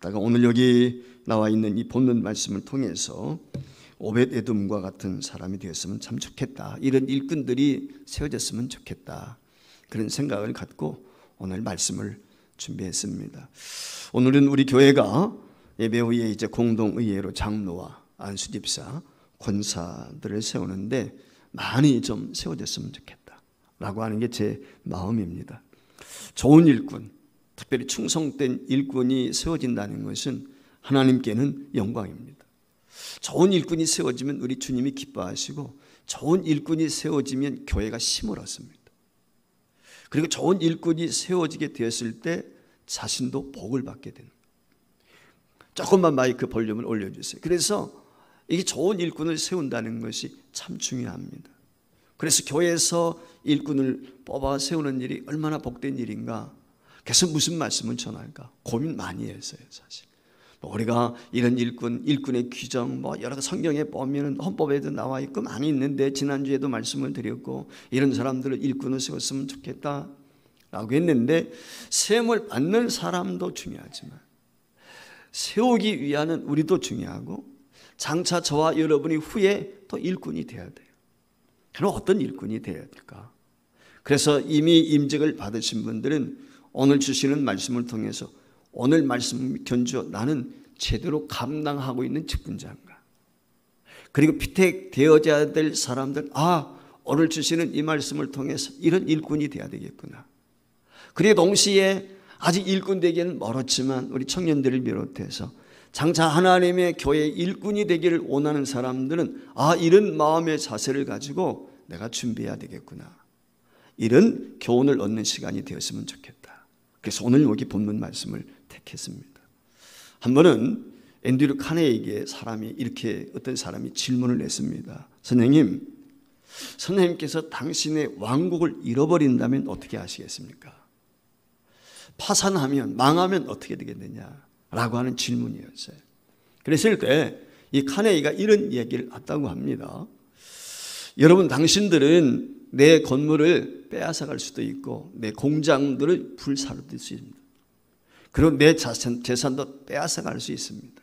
그러다가 오늘 여기 나와 있는 이 본문 말씀을 통해서 오벳에돔과 같은 사람이 되었으면 참 좋겠다, 이런 일꾼들이 세워졌으면 좋겠다, 그런 생각을 갖고 오늘 말씀을 준비했습니다. 오늘은 우리 교회가 예배 후에 이제 공동의회로 장로와 안수집사, 권사들을 세우는데 많이 좀 세워졌으면 좋겠다 라고 하는 게 제 마음입니다. 좋은 일꾼, 특별히 충성된 일꾼이 세워진다는 것은 하나님께는 영광입니다. 좋은 일꾼이 세워지면 우리 주님이 기뻐하시고, 좋은 일꾼이 세워지면 교회가 힘을 얻습니다. 그리고 좋은 일꾼이 세워지게 되었을 때 자신도 복을 받게 되는 거예요. 조금만 마이크 볼륨을 올려주세요. 그래서 이게 좋은 일꾼을 세운다는 것이 참 중요합니다. 그래서 교회에서 일꾼을 뽑아 세우는 일이 얼마나 복된 일인가, 그래서 무슨 말씀을 전할까 고민 많이 했어요. 사실 우리가 이런 일꾼의 규정 여러 성경에 보면 헌법에도 나와 있고 많이 있는데, 지난주에도 말씀을 드렸고 이런 사람들을 일꾼을 세웠으면 좋겠다 라고 했는데, 세움을 받는 사람도 중요하지만 세우기 위하는 우리도 중요하고, 장차 저와 여러분이 후에 또 일꾼이 되어야 돼요. 그럼 어떤 일꾼이 되어야 될까? 그래서 이미 임직을 받으신 분들은 오늘 주시는 말씀을 통해서 오늘 말씀 견주어 나는 제대로 감당하고 있는 직분자인가? 그리고 피택되어져야 될 사람들, 오늘 주시는 이 말씀을 통해서 이런 일꾼이 되어야 되겠구나. 그리고 동시에 아직 일꾼 되기는 멀었지만 우리 청년들을 비롯해서 장차 하나님의 교회 일꾼이 되기를 원하는 사람들은 이런 마음의 자세를 가지고 내가 준비해야 되겠구나, 이런 교훈을 얻는 시간이 되었으면 좋겠다. 그래서 오늘 여기 본문 말씀을 택했습니다. 한 번은 앤드류 카네이에게 어떤 사람이 질문을 했습니다. 선생님께서 당신의 왕국을 잃어버린다면 어떻게 하시겠습니까? 파산하면, 망하면 어떻게 되겠느냐 라고 하는 질문이었어요. 그랬을 때 이 카네이가 이런 얘기를 했다고 합니다. 여러분, 당신들은 내 건물을 빼앗아갈 수도 있고 내 공장들을 불사르릴 수 있습니다. 그리고 내 재산도 빼앗아갈 수 있습니다.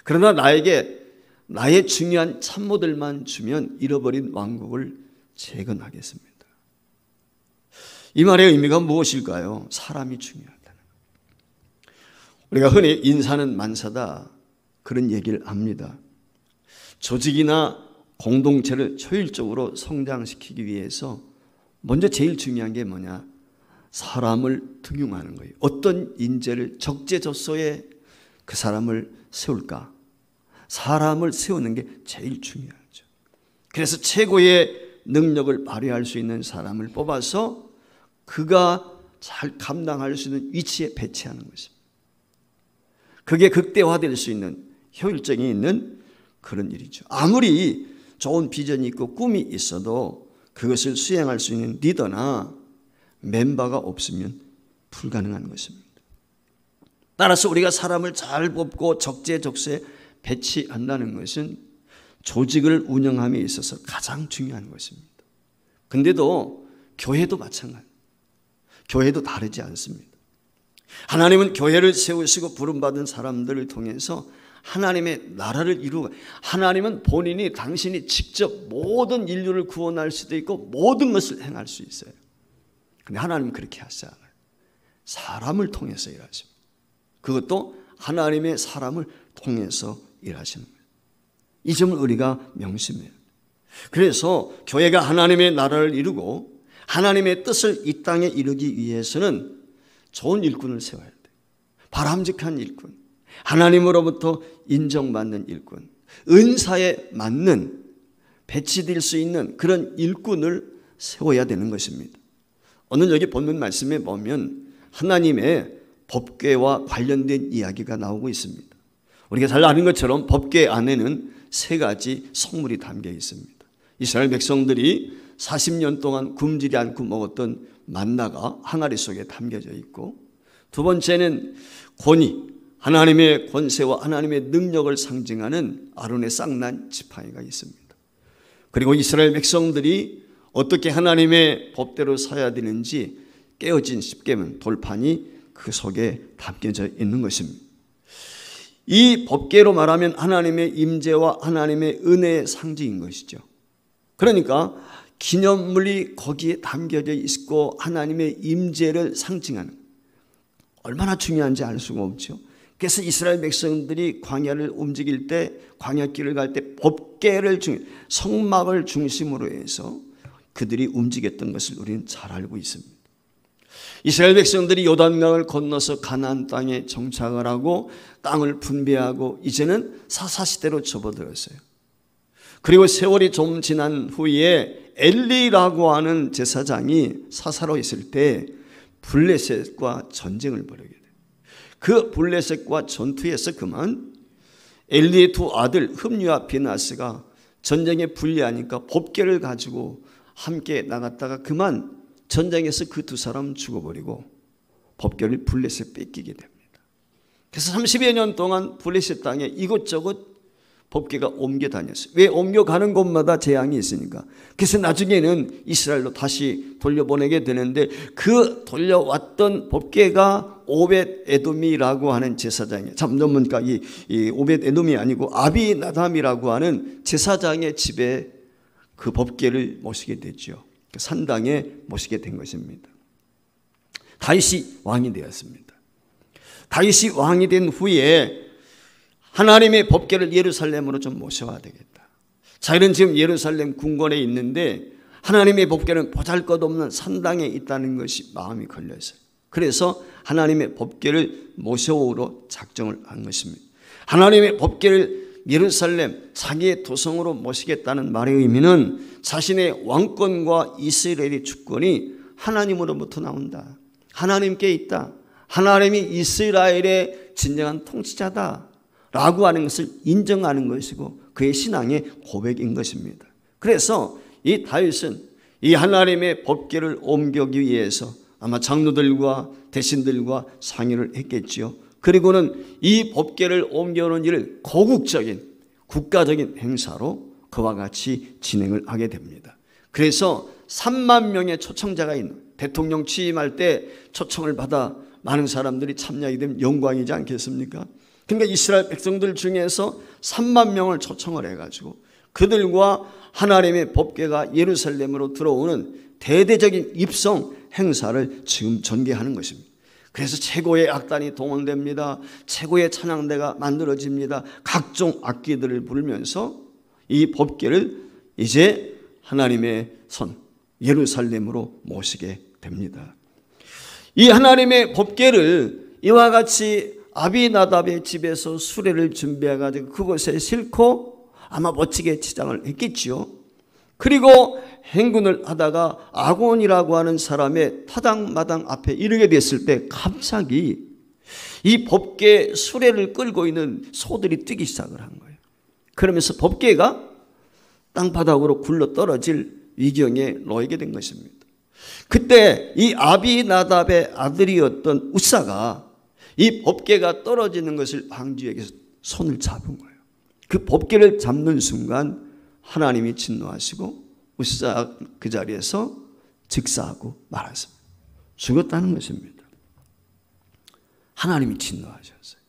그러나 나에게 나의 중요한 참모들만 주면 잃어버린 왕국을 재건하겠습니다. 이 말의 의미가 무엇일까요? 사람이 중요하다는 거예요. 우리가 흔히 인사는 만사다, 그런 얘기를 합니다. 조직이나 공동체를 효율적으로 성장시키기 위해서 먼저 제일 중요한 게 뭐냐? 사람을 등용하는 거예요. 어떤 인재를 적재적소에 그 사람을 세울까? 사람을 세우는 게 제일 중요하죠. 그래서 최고의 능력을 발휘할 수 있는 사람을 뽑아서 그가 잘 감당할 수 있는 위치에 배치하는 것입니다. 그게 극대화될 수 있는, 효율성이 있는 그런 일이죠. 아무리 좋은 비전이 있고 꿈이 있어도 그것을 수행할 수 있는 리더나 멤버가 없으면 불가능한 것입니다. 따라서 우리가 사람을 잘 뽑고 적재적소에 배치한다는 것은 조직을 운영함에 있어서 가장 중요한 것입니다. 근데도 교회도 마찬가지입니다. 교회도 다르지 않습니다. 하나님은 교회를 세우시고 부름받은 사람들을 통해서 하나님의 나라를 이루고, 하나님은 본인이, 당신이 직접 모든 인류를 구원할 수도 있고 모든 것을 행할 수 있어요. 그런데 하나님은 그렇게 하지 않아요. 사람을 통해서 일하십니다. 그것도 하나님의 사람을 통해서 일하시는 거예요. 이 점을 우리가 명심해야 돼요. 그래서 교회가 하나님의 나라를 이루고 하나님의 뜻을 이 땅에 이루기 위해서는 좋은 일꾼을 세워야 돼요. 바람직한 일꾼, 하나님으로부터 인정받는 일꾼, 은사에 맞는 배치될 수 있는 그런 일꾼을 세워야 되는 것입니다. 오늘 여기 본문 말씀에 보면 하나님의 법궤와 관련된 이야기가 나오고 있습니다. 우리가 잘 아는 것처럼 법궤 안에는 3가지 성물이 담겨 있습니다. 이스라엘 백성들이 40년 동안 굶주리지 않고 먹었던 만나가 항아리 속에 담겨져 있고, 두 번째는 권위, 하나님의 권세와 하나님의 능력을 상징하는 아론의 쌍난 지팡이가 있습니다. 그리고 이스라엘 백성들이 어떻게 하나님의 법대로 살아야 되는지 깨어진 십계명 돌판이 그 속에 담겨져 있는 것입니다. 이 법궤로 말하면 하나님의 임재와 하나님의 은혜의 상징인 것이죠. 그러니까 기념물이 거기에 담겨져 있고 하나님의 임재를 상징하는, 얼마나 중요한지 알 수가 없죠. 그래서 이스라엘 백성들이 광야를 움직일 때, 광야길을 갈 때 법궤를 성막을 중심으로 해서 그들이 움직였던 것을 우리는 잘 알고 있습니다. 이스라엘 백성들이 요단강을 건너서 가나안 땅에 정착을 하고 땅을 분배하고 이제는 사사시대로 접어들었어요. 그리고 세월이 좀 지난 후에 엘리라고 하는 제사장이 사사로 있을 때 블레셋과 전쟁을 벌이게 돼요. 그 블레셋과 전투에서 그만 엘리의 두 아들 흠리와 비나스가 전쟁에 불리하니까 법궤를 가지고 함께 나갔다가 그만 전쟁에서 그 두 사람 죽어버리고 법궤를 블레셋 뺏기게 됩니다. 그래서 30여 년 동안 블레셋 땅에 이곳저곳 법궤가 옮겨 다녔어요. 왜? 옮겨가는 곳마다 재앙이 있으니까. 그래서 나중에는 이스라엘로 다시 돌려보내게 되는데 그 돌려왔던 법궤가 오벳 에돔이라고 하는 제사장이에요. 참 전문가 이 오벳 에돔이 아니고 아비나답이라고 하는 제사장의 집에 그 법궤를 모시게 됐죠. 산당에 모시게 된 것입니다. 다윗이 왕이 되었습니다. 다윗이 왕이 된 후에 하나님의 법궤를 예루살렘으로 좀 모셔와야 되겠다. 자기는 지금 예루살렘 궁궐에 있는데 하나님의 법궤는 보잘것없는 산당에 있다는 것이 마음이 걸렸어요. 그래서 하나님의 법궤를 모셔오러 작정을 한 것입니다. 하나님의 법궤를 예루살렘 자기의 도성으로 모시겠다는 말의 의미는 자신의 왕권과 이스라엘의 주권이 하나님으로부터 나온다. 하나님께 있다. 하나님이 이스라엘의 진정한 통치자다 라고 하는 것을 인정하는 것이고 그의 신앙의 고백인 것입니다. 그래서 이 다윗은 이 하나님의 법궤를 옮기기 위해서 아마 장로들과 대신들과 상의를 했겠지요. 그리고는 이 법궤를 옮겨오는 일을 고국적인 국가적인 행사로 그와 같이 진행을 하게 됩니다. 그래서 3만 명의 초청자가 있는, 대통령 취임할 때 초청을 받아 많은 사람들이 참여하게 되면 영광이지 않겠습니까? 그러니까 이스라엘 백성들 중에서 3만 명을 초청을 해가지고 그들과 하나님의 법궤가 예루살렘으로 들어오는 대대적인 입성 행사를 지금 전개하는 것입니다. 그래서 최고의 악단이 동원됩니다. 최고의 찬양대가 만들어집니다. 각종 악기들을 부르면서 이 법궤를 이제 하나님의 선 예루살렘으로 모시게 됩니다. 이 하나님의 법궤를 이와 같이 아비나답의 집에서 수레를 준비해가지고 그곳에 싣고 아마 멋지게 치장을 했겠지요. 그리고 행군을 하다가 아곤이라고 하는 사람의 타당마당 앞에 이르게 됐을 때 갑자기 이 법궤 수레를 끌고 있는 소들이 뛰기 시작을 한 거예요. 그러면서 법궤가 땅바닥으로 굴러 떨어질 위경에 놓이게 된 것입니다. 그때 이 아비나답의 아들이었던 우사가 이 법궤가 떨어지는 것을 방지하기 위해서 손을 잡은 거예요. 그 법궤를 잡는 순간 하나님이 진노하시고 우사 그 자리에서 즉사하고 말았습니다. 죽었다는 것입니다. 하나님이 진노하셨어요.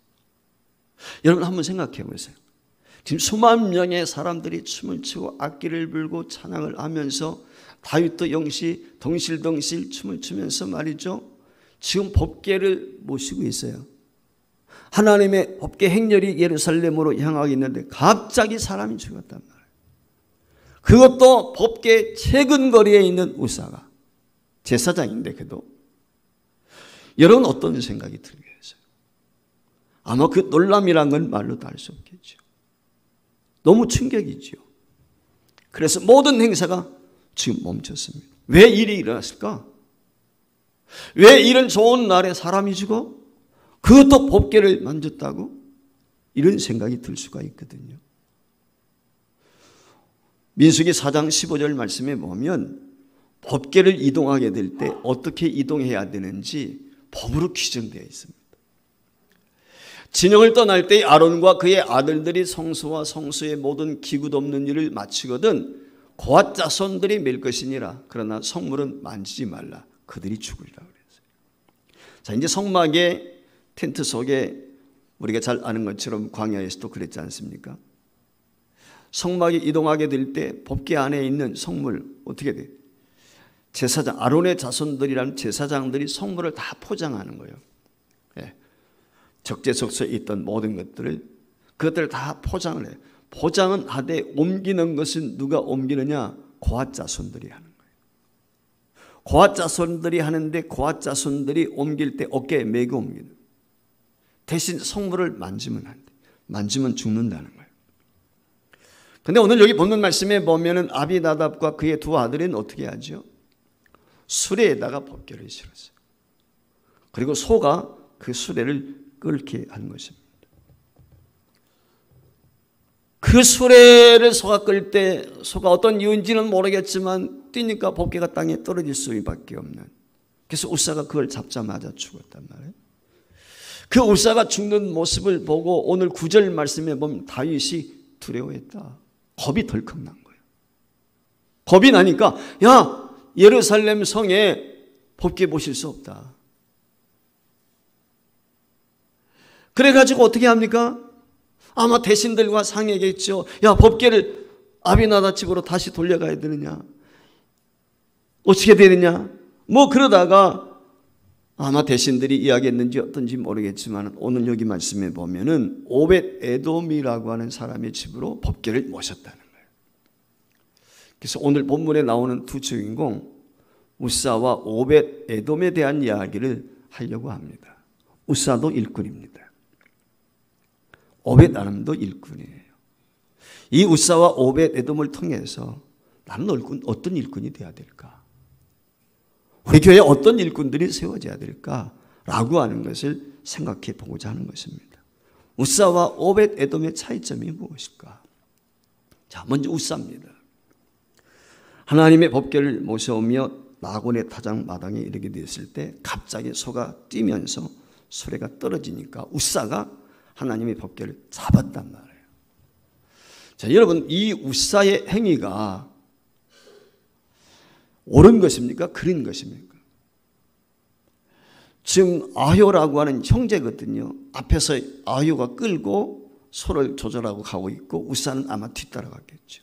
여러분 한번 생각해 보세요. 지금 수만 명의 사람들이 춤을 추고 악기를 불고 찬양을 하면서 다윗도 역시 덩실덩실 춤을 추면서 말이죠. 지금 법궤를 모시고 있어요. 하나님의 법궤 행렬이 예루살렘으로 향하고 있는데 갑자기 사람이 죽었단 말이에요. 그것도 법궤 최근 거리에 있는 우사가 제사장인데 그도 여러분 어떤 생각이 들겠어요? 아마 그 놀람이란 건 말로도 알 수 없겠죠. 너무 충격이죠. 그래서 모든 행사가 지금 멈췄습니다. 왜 일이 일어났을까? 왜 이런 좋은 날에 사람이 죽어? 그것도 법궤를 만졌다고? 이런 생각이 들 수가 있거든요. 민수기 4장 15절 말씀에 보면 법궤를 이동하게 될 때 어떻게 이동해야 되는지 법으로 규정되어 있습니다. 진영을 떠날 때 아론과 그의 아들들이 성소와 성소의 모든 기구 없는 일을 마치거든 고앗 자손들이 맬 것이니라. 그러나 성물은 만지지 말라. 그들이 죽으리라 그랬어요. 자, 이제 성막의 텐트 속에 우리가 잘 아는 것처럼 광야에서도 그랬지 않습니까? 성막이 이동하게 될 때 법궤 안에 있는 성물 어떻게 돼? 제사장, 아론의 자손들이라는 제사장들이 성물을 다 포장하는 거예요. 예. 적재석소에 있던 모든 그것들을 다 포장을 해요. 포장은 하되 옮기는 것은 누가 옮기느냐? 고핫 자손들이 하는 거예요. 고핫 자손들이 하는데 고핫 자손들이 옮길 때 어깨에 메고 옮기는. 대신 성물을 만지면 안 돼. 만지면 죽는다는 거예요. 근데 오늘 여기 본문 말씀에 보면은 아비나답과 그의 두 아들은 어떻게 하죠? 수레에다가 법궤를 실었어요. 그리고 소가 그 수레를 끌게 한 것입니다. 그 수레를 소가 끌 때 소가 어떤 이유인지는 모르겠지만 뛰니까 법궤가 땅에 떨어질 수밖에 없는. 그래서 우사가 그걸 잡자마자 죽었단 말이에요. 그 우사가 죽는 모습을 보고 오늘 9절 말씀에 보면 다윗이 두려워했다. 겁이 덜컥 난 거예요. 겁이 나니까 야 예루살렘 성에 법궤 보실 수 없다. 그래가지고 어떻게 합니까? 아마 대신들과 상의하겠죠. 야 법궤를 아비나답 집으로 다시 돌려가야 되느냐? 어떻게 되느냐? 뭐 그러다가 아마 대신들이 이야기했는지 어떤지 모르겠지만 오늘 여기 말씀에 보면은 오벳 에돔이라고 하는 사람의 집으로 법궤를 모셨다는 거예요. 그래서 오늘 본문에 나오는 두 주인공 우사와 오벳 에돔에 대한 이야기를 하려고 합니다. 우사도 일꾼입니다. 오벳 에돔도 일꾼이에요. 이 우사와 오벳 에돔을 통해서 나는 어떤 일꾼이 되어야 될까? 우리 교회에 어떤 일꾼들이 세워져야 될까라고 하는 것을 생각해 보고자 하는 것입니다. 우사와 오벳 에돔의 차이점이 무엇일까? 자, 먼저 우사입니다. 하나님의 법궤를 모셔오며 나곤의 타작 마당에 이르게 되었을 때 갑자기 소가 뛰면서 수레가 떨어지니까 우사가 하나님의 법궤를 잡았단 말이에요. 자, 여러분 이 우사의 행위가 옳은 것입니까? 그린 것입니까? 지금 아효라고 하는 형제거든요. 앞에서 아효가 끌고 소를 조절하고 가고 있고 우사는 아마 뒤따라갔겠죠.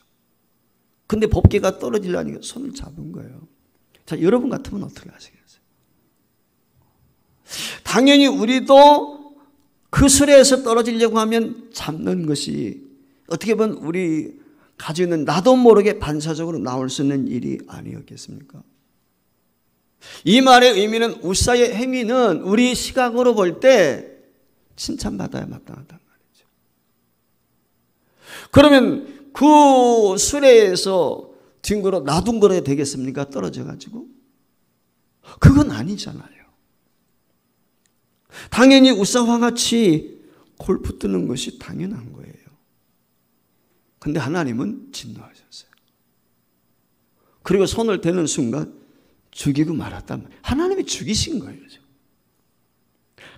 근데 법궤가 떨어지려니까 손을 잡은 거예요. 자, 여러분 같으면 어떻게 하시겠어요? 당연히 우리도 그 수레에서 떨어지려고 하면 잡는 것이 어떻게 보면 우리 가지고 있는 나도 모르게 반사적으로 나올 수 있는 일이 아니었겠습니까? 이 말의 의미는 우사의 행위는 우리 시각으로 볼 때 칭찬받아야 마땅하단 말이죠. 그러면 그 수레에서 뒹굴어 나둥거려야 되겠습니까? 떨어져가지고? 그건 아니잖아요. 당연히 우사와 같이 골프 뜨는 것이 당연한 거예요. 근데 하나님은 진노하셨어요. 그리고 손을 대는 순간 죽이고 말았단 말이에요. 하나님이 죽이신 거예요.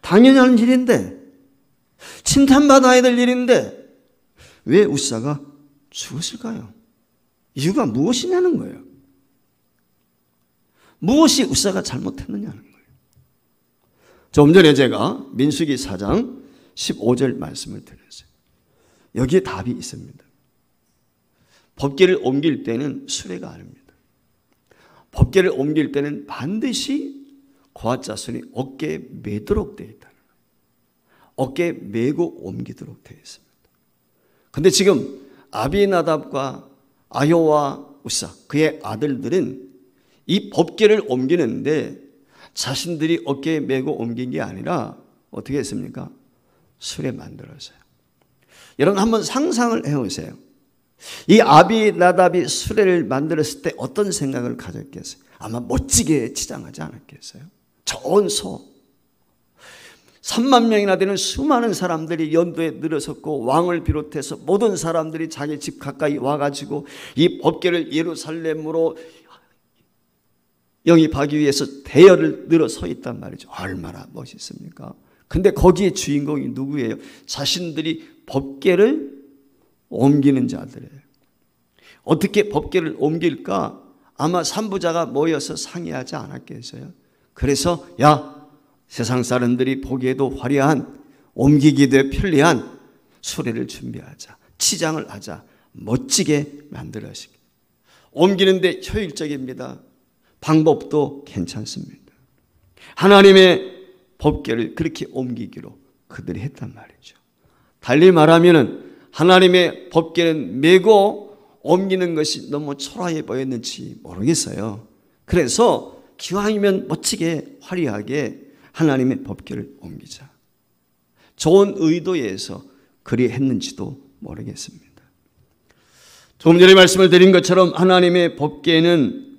당연히 하는 일인데 칭찬받아야 될 일인데 왜 우사가 죽었을까요? 이유가 무엇이냐는 거예요. 무엇이 우사가 잘못했느냐는 거예요. 좀 전에 제가 민수기 4장 15절 말씀을 드렸어요. 여기에 답이 있습니다. 법궤를 옮길 때는 수레가 아닙니다. 법궤를 옮길 때는 반드시 고핫 자손이 어깨에 매도록 되어 있다는 거예요. 어깨에 매고 옮기도록 되어 있습니다. 그런데 지금 아비나답과 아효와 우사 그의 아들들은 이 법궤를 옮기는데 자신들이 어깨에 메고 옮긴 게 아니라 어떻게 했습니까? 수레 만들었어요. 여러분 한번 상상을 해보세요. 이 아비나답이 수레를 만들었을 때 어떤 생각을 가졌겠어요? 아마 멋지게 치장하지 않았겠어요? 좋은 소 3만 명이나 되는 수많은 사람들이 연도에 늘어섰고 왕을 비롯해서 모든 사람들이 자기 집 가까이 와가지고 이 법궤를 예루살렘으로 영입하기 위해서 대열을 늘어서 있단 말이죠. 얼마나 멋있습니까? 근데 거기에 주인공이 누구예요? 자신들이 법궤를 옮기는 자들이에요. 어떻게 법궤를 옮길까? 아마 산부자가 모여서 상의하지 않았겠어요? 그래서 야 세상 사람들이 보기에도 화려한 옮기기도 편리한 수레를 준비하자. 치장을 하자. 멋지게 만들어지기. 옮기는데 효율적입니다. 방법도 괜찮습니다. 하나님의 법궤를 그렇게 옮기기로 그들이 했단 말이죠. 달리 말하면 하나님의 법궤는 메고 옮기는 것이 너무 초라해 보였는지 모르겠어요. 그래서 기왕이면 멋지게 화려하게 하나님의 법궤를 옮기자. 좋은 의도에서 그리 했는지도 모르겠습니다. 조금 전에 말씀을 드린 것처럼 하나님의 법궤는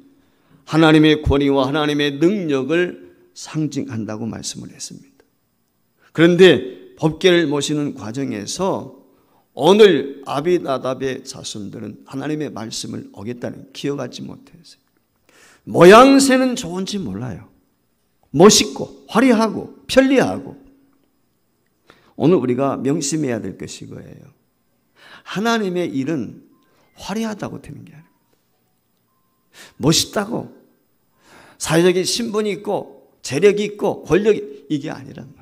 하나님의 권위와 하나님의 능력을 상징한다고 말씀을 했습니다. 그런데 법궤를 모시는 과정에서 오늘 아비나답의 자손들은 하나님의 말씀을 어겼다는 기억하지 못했어요. 모양새는 좋은지 몰라요. 멋있고 화려하고 편리하고. 오늘 우리가 명심해야 될 것이 이거예요. 하나님의 일은 화려하다고 되는 게 아닙니다. 멋있다고 사회적인 신분이 있고 재력이 있고 권력이 이게 아니란 말이에요.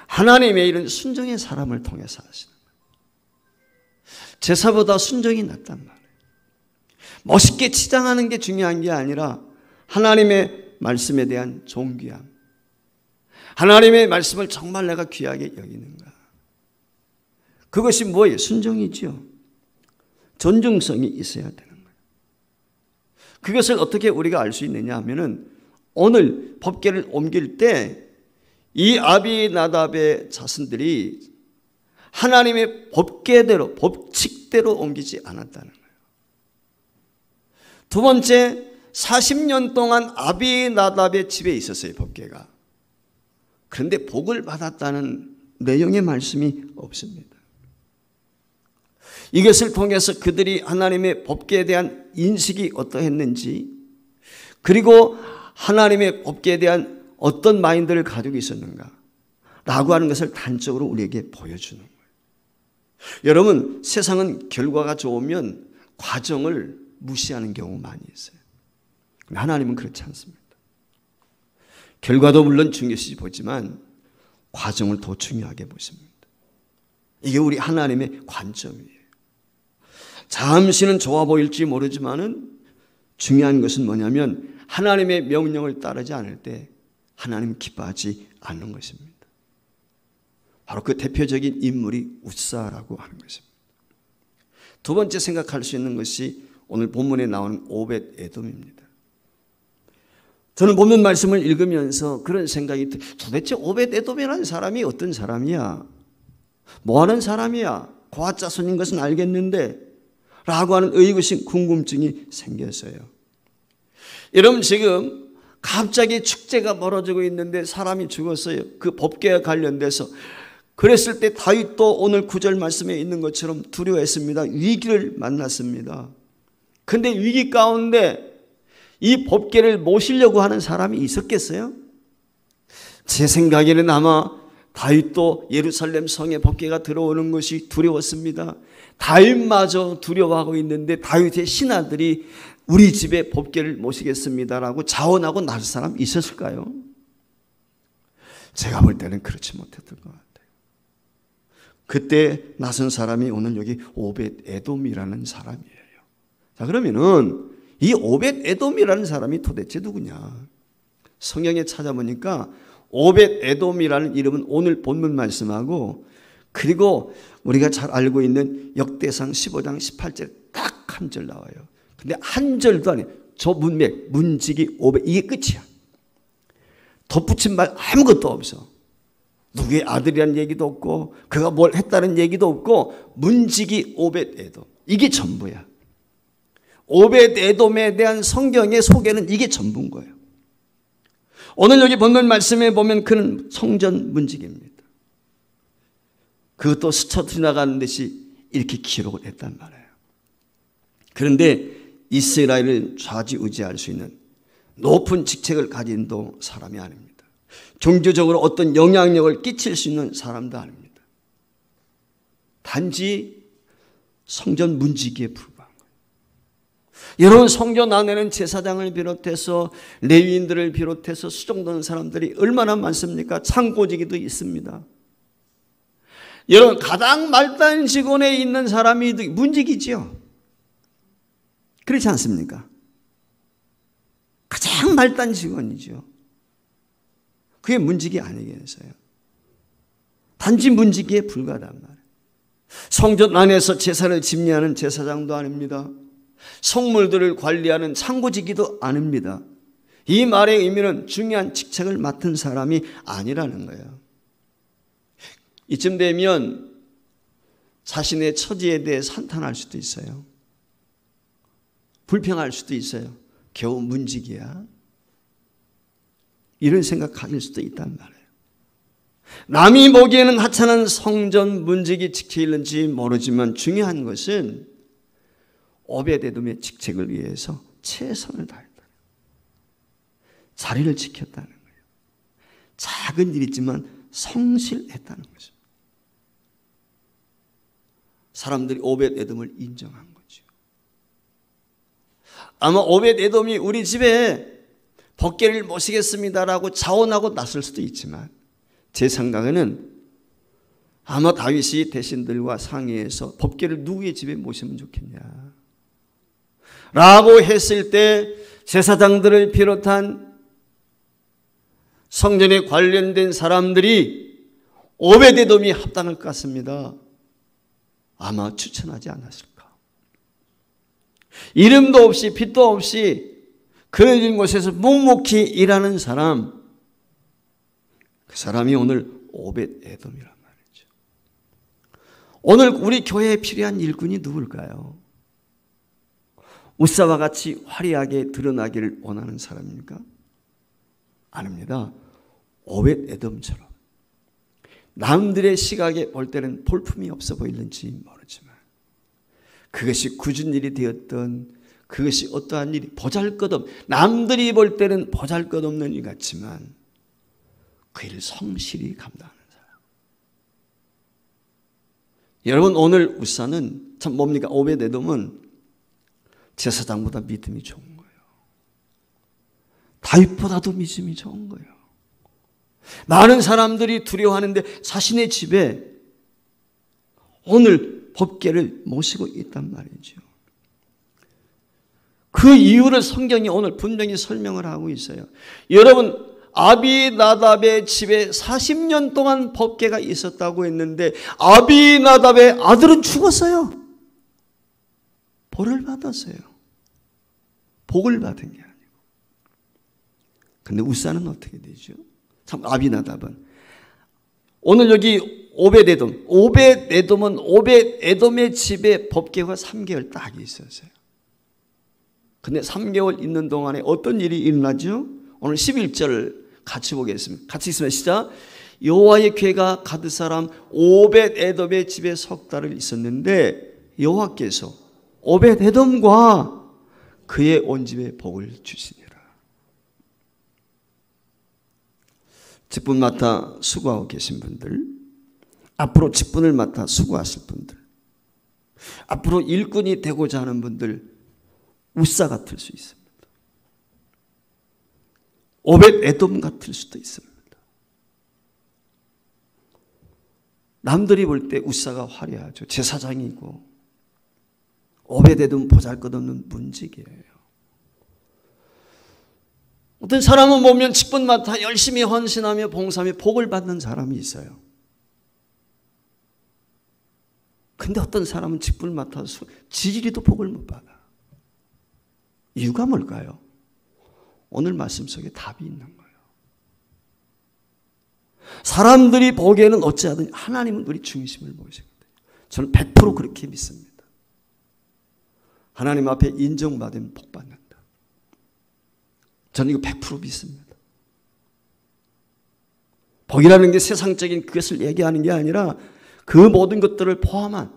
하나님의 일은 순종의 사람을 통해서 하시는 거예요. 제사보다 순종이 낫단 말이에요. 멋있게 치장하는 게 중요한 게 아니라 하나님의 말씀에 대한 존귀함, 하나님의 말씀을 정말 내가 귀하게 여기는가, 그것이 뭐예요? 순종이죠. 존중성이 있어야 되는 거예요. 그것을 어떻게 우리가 알 수 있느냐 하면은 오늘 법궤를 옮길 때 이 아비나답의 자손들이 하나님의 법궤대로 법칙대로 옮기지 않았다는 거예요. 두 번째, 40년 동안 아비나답의 집에 있었어요, 법궤가. 그런데 복을 받았다는 내용의 말씀이 없습니다. 이것을 통해서 그들이 하나님의 법궤에 대한 인식이 어떠했는지, 그리고 하나님의 법궤에 대한 어떤 마인드를 가지고 있었는가 라고 하는 것을 단적으로 우리에게 보여주는 거예요. 여러분, 세상은 결과가 좋으면 과정을 무시하는 경우가 많이 있어요. 하나님은 그렇지 않습니다. 결과도 물론 중요시 보지만 과정을 더 중요하게 보십니다. 이게 우리 하나님의 관점이에요. 잠시는 좋아 보일지 모르지만은 중요한 것은 뭐냐면 하나님의 명령을 따르지 않을 때 하나님 기뻐하지 않는 것입니다. 바로 그 대표적인 인물이 웃사라고 하는 것입니다. 두 번째 생각할 수 있는 것이 오늘 본문에 나오는 오벳 에돔입니다. 저는 본문 말씀을 읽으면서 그런 생각이 도대체 오벳 에돔이라는 사람이 어떤 사람이야? 뭐 하는 사람이야? 고아 자손인 것은 알겠는데 라고 하는 의구심, 궁금증이 생겼어요. 여러분, 지금 갑자기 축제가 벌어지고 있는데 사람이 죽었어요. 그 법궤와 관련돼서. 그랬을 때 다윗도 오늘 9절 말씀에 있는 것처럼 두려워했습니다. 위기를 만났습니다. 그런데 위기 가운데 이 법궤를 모시려고 하는 사람이 있었겠어요? 제 생각에는 아마 다윗도 예루살렘 성에 법궤가 들어오는 것이 두려웠습니다. 다윗마저 두려워하고 있는데 다윗의 신하들이 우리 집에 법궤를 모시겠습니다라고 자원하고 나설 사람 있었을까요? 제가 볼 때는 그렇지 못했던 것 같아요. 그때 나선 사람이 오늘 여기 오벳 에돔이라는 사람이에요. 자, 그러면은 이 오벳 에돔이라는 사람이 도대체 누구냐? 성경에 찾아보니까 오벳 에돔이라는 이름은 오늘 본문 말씀하고 그리고 우리가 잘 알고 있는 역대상 15장 18절 딱 한 절 나와요. 근데 한 절도 아니에요. 저 문맥, 문지기 오벳, 이게 끝이야. 덧붙인 말 아무것도 없어. 누구의 아들이라는 얘기도 없고 그가 뭘 했다는 얘기도 없고 문지기 오벳 에돔, 이게 전부야. 오벳 에돔에 대한 성경의 소개는 이게 전부인 거예요. 오늘 여기 본문 말씀에 보면 그는 성전 문지기입니다. 그것도 스쳐 지나가는 듯이 이렇게 기록을 했단 말이에요. 그런데 이스라엘을 좌지우지할 수 있는 높은 직책을 가진 사람이 아닙니다. 종교적으로 어떤 영향력을 끼칠 수 있는 사람도 아닙니다. 단지 성전 문지기에 불과한 거예요. 여러분, 성전 안에는 제사장을 비롯해서 레위인들을 비롯해서 수종되는 사람들이 얼마나 많습니까? 창고지기도 있습니다. 여러분, 가장 말단 직원에 있는 사람이 문직이지요. 그렇지 않습니까? 가장 말단 직원이죠. 그게 문직이 아니겠어요? 단지 문지기에 불과하단 말이에요. 성전 안에서 제사를 집례하는 제사장도 아닙니다. 성물들을 관리하는 창고지기도 아닙니다. 이 말의 의미는 중요한 직책을 맡은 사람이 아니라는 거예요. 이쯤 되면 자신의 처지에 대해 한탄할 수도 있어요. 불평할 수도 있어요. 겨우 문지기야? 이런 생각 가질 수도 있단 말이에요. 남이 보기에는 하찮은 성전 문지기 직책일는지 모르지만 중요한 것은 오벳에돔의 직책을 위해서 최선을 다했다는 거예요. 자리를 지켰다는 거예요. 작은 일이지만 성실했다는 거죠. 사람들이 오벳에돔을 인정한 거죠. 아마 오벳에돔이 우리 집에 법궤를 모시겠습니다라고 자원하고 나설 수도 있지만 제 생각에는 아마 다윗이 대신들과 상의해서 법궤를 누구의 집에 모시면 좋겠냐 라고 했을 때 제사장들을 비롯한 성전에 관련된 사람들이 오벳에돔이 합당할 것 같습니다. 아마 추천하지 않았을까. 이름도 없이 빛도 없이 그런 곳에서 묵묵히 일하는 사람, 그 사람이 오늘 오벳에돔이란 말이죠. 오늘 우리 교회에 필요한 일꾼이 누굴까요? 우사와 같이 화려하게 드러나기를 원하는 사람입니까? 아닙니다. 오벳에돔처럼 남들의 시각에 볼 때는 볼품이 없어 보이는지 모르지만 그것이 굳은 일이 되었던 그것이 어떠한 일이 보잘것없 남들이 볼 때는 보잘것없는 일 같지만 그 일을 성실히 감당하는 사람. 여러분, 오늘 우사는 참 뭡니까? 오벳에돔은 제사장보다 믿음이 좋은 거예요. 다윗보다도 믿음이 좋은 거예요. 많은 사람들이 두려워하는데 자신의 집에 오늘 법궤를 모시고 있단 말이죠. 그 이유를 성경이 오늘 분명히 설명을 하고 있어요. 여러분, 아비나답의 집에 40년 동안 법궤가 있었다고 했는데 아비나답의 아들은 죽었어요. 벌을 받았어요. 복을 받은 게 아니고. 근데 우사는 어떻게 되죠? 참, 아비나답은 오늘 여기 오벳에돔은 오벳에돔의 집에 법궤가 3개월 딱 있었어요. 근데 3개월 있는 동안에 어떤 일이 일어나죠? 오늘 11절 같이 보겠습니다. 같이 있으면 시작. 여호와의 궤가 가드 사람 오벳에돔의 집에 석 달을 있었는데 여호와께서 오벳에돔과 그의 온 집에 복을 주시니라. 직분 맡아 수고하고 계신 분들, 앞으로 직분을 맡아 수고하실 분들, 앞으로 일꾼이 되고자 하는 분들, 우사 같을 수 있습니다. 오벳에돔 같을 수도 있습니다. 남들이 볼 때 우사가 화려하죠. 제사장이고 오벳에돔 보잘것없는 문직이에요. 어떤 사람은 보면 직분 맡아 열심히 헌신하며 봉사하며 복을 받는 사람이 있어요. 근데 어떤 사람은 직분을 맡아서 지지리도 복을 못 받아. 이유가 뭘까요? 오늘 말씀 속에 답이 있는 거예요. 사람들이 보기에는 어찌하든 하나님은 우리 중심을 보시거든요. 저는 100% 그렇게 믿습니다. 하나님 앞에 인정받으면 복 받는다. 저는 이거 100% 믿습니다. 복이라는 게 세상적인 그것을 얘기하는 게 아니라 그 모든 것들을 포함한,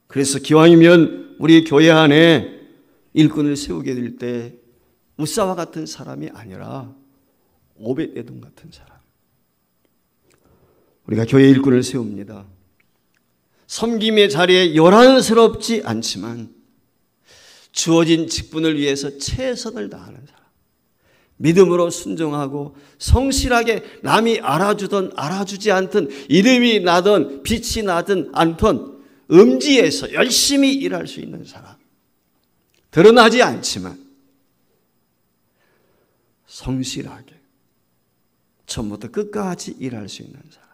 그래서 기왕이면 우리 교회 안에 일꾼을 세우게 될 때 우사와 같은 사람이 아니라 오벳에돔 같은 사람. 우리가 교회 일꾼을 세웁니다. 섬김의 자리에 요란스럽지 않지만 주어진 직분을 위해서 최선을 다하는 사람, 믿음으로 순종하고 성실하게 남이 알아주든 알아주지 않든 이름이 나든 빛이 나든 않든 음지에서 열심히 일할 수 있는 사람, 드러나지 않지만 성실하게 처음부터 끝까지 일할 수 있는 사람,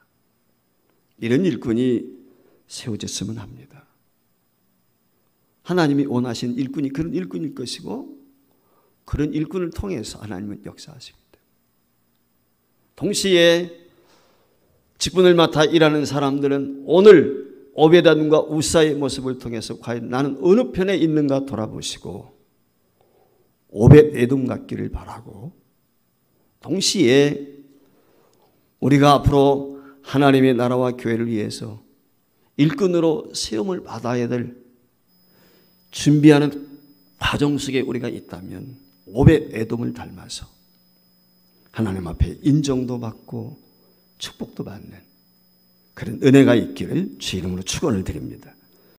이런 일꾼이 세워졌으면 합니다. 하나님이 원하신 일꾼이 그런 일꾼일 것이고 그런 일꾼을 통해서 하나님은 역사하십니다. 동시에 직분을 맡아 일하는 사람들은 오늘 오베닷과 우사의 모습을 통해서 과연 나는 어느 편에 있는가 돌아보시고 오벳에돔 같기를 바라고, 동시에 우리가 앞으로 하나님의 나라와 교회를 위해서 일꾼으로 세움을 받아야 될 준비하는 과정 속에 우리가 있다면 오벳에돔을 닮아서 하나님 앞에 인정도 받고 축복도 받는 그런 은혜가 있기를 주 이름으로 축원을 드립니다.